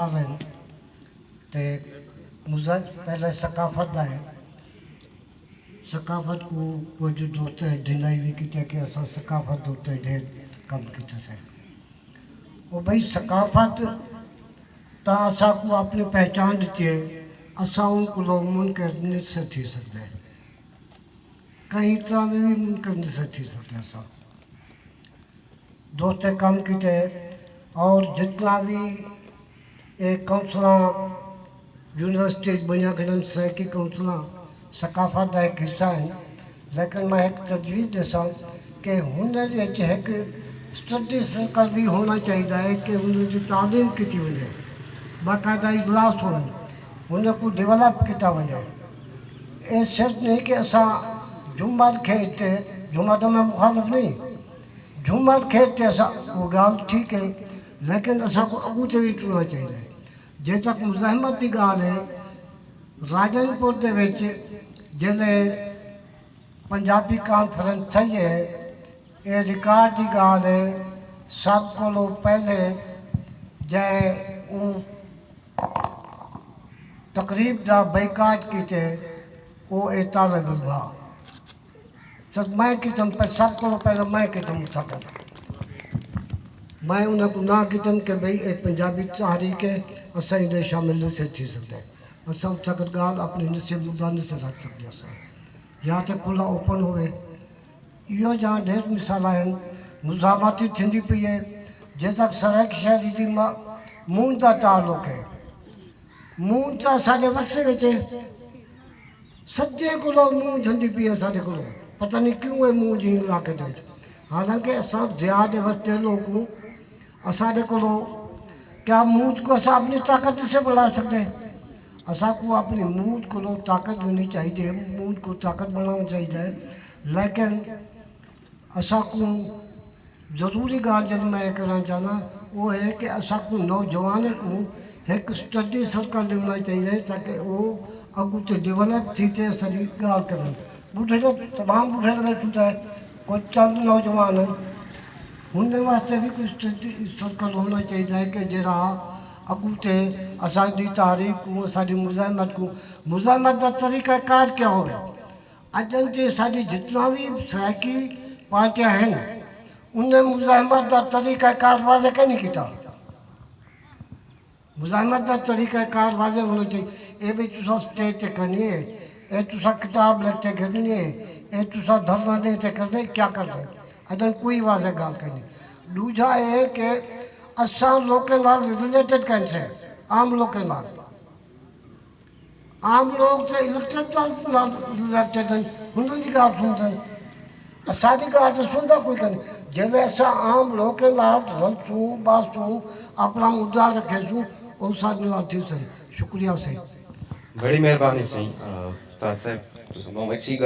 आवन ते मुझे पहले सकाफत है सकाफत को कुछ दोस्त ढिलाई भी की कि असा सकाफत दोस्त ढेर कम की से वो भाई सकाफत ता असा को अपनी पहचान दी है असा उनको मुनकर नहीं से थी सकते कहीं तरह में भी मुनकर नहीं से थी सकते असा दोस्त कम की और जितना भी एक काउंसलर यूनिवर्सिटी बनिया गए सहकी काउंसलर सकाफत का एक हिस्सा है लेकिन मैं एक तजवीज़ ॾिसां कि हुन एक स्टडी सर्कल भी होना चाहिए कि उनकी तालीम की वे बाकायदा इजलास हो को डेवलप किया वे ये सिर्फ नहीं कि असा जुम्मत खे इतने जुम्मत में मुखालिफ नहीं जुम्मत खे इतने असा वो गाल ठीक है लेकिन असा को अगू से भी टुरना चाहिए जे तक मुज़ाहमत की गाल है राजनपुर के जिले पंजाबी कॉन्फ्रेंस थी है ये रिकॉर्ड की गाल है सब को पहले जै तकरीब का बाइकाट किए वो ए तालब इल्मा सब मैं कितम पर सब को पहले मैं कितम था मैं उनको ना कितम कि भाई ये पंजाबी तारीख है असा इन शामिल नहीं से थी सकते असा सगत गाल अपने नशे मुद्दा नहीं से रख सकते असा या तो खुला ओपन हो यो जहाँ ढेर मिसाल आहिनि मुज़ाहमती थींदी पई है जे तक सराइक शहरी जी मून का ताल्लुक है मून तो असांजे वसे अचे सॼे को मून थींदी पई आहे असांजे को पता नहीं क्यों है मून जी इलाके ते हालांकि असां ज़िया जे वस्ते लोग हूँ असांजे को क्या मूड को असा अपनी ताकत से बढ़ा सकते हैं असा को अपनी मूड को ताकत होनी चाहिए मूड को ताकत बढ़ाना चाहिए लेकिन असा को ज़रूरी गाल जब मैं करना चाहना वो है कि असा को नौजवान को एक स्टडी सर्कल देना चाहिए ताकि वो अगुते डेवलप थी थे असांजी गाल करन बुढ़े तमाम बुढ़े बैठा है कोई चंद नौजवान है उन वास्ते भी कुछ स्टडी सर्कल होना चाहिए कि जरा अगुते असांजी तारीख को असांजी मुज़ाहमत का तरीक़ाकार क्या हो अजन से साड़ी जितना भी सराइकी पार्टियाँ हैं उनने मुज़ाहमत का तरीक़ाकार वाज़े कहीं नहीं किया मुज़ाहमत का तरीक़ाकार वाज़े होना चाहिए ये भी तुसा स्टेज से करनी है ये तुसा किताब लेते करनी है ये तुसा धरना देते करने क्या करना अजन कोई वाज़े गाल करनी दूजा है कि असा लोग रिलेटेड कैसे आम लोग के नाल आम लोग तो इलेक्टेड रिलेटेड उन्होंने गाल सुनते असांजी गाल तो सुनता कोई कहीं जैसे असा आम लोग के नाल रलसूँ बासूँ अपना मुद्दा रखेसूँ और साथ थी सही शुक्रिया सही बड़ी मेहरबानी सही उस्ताद साहब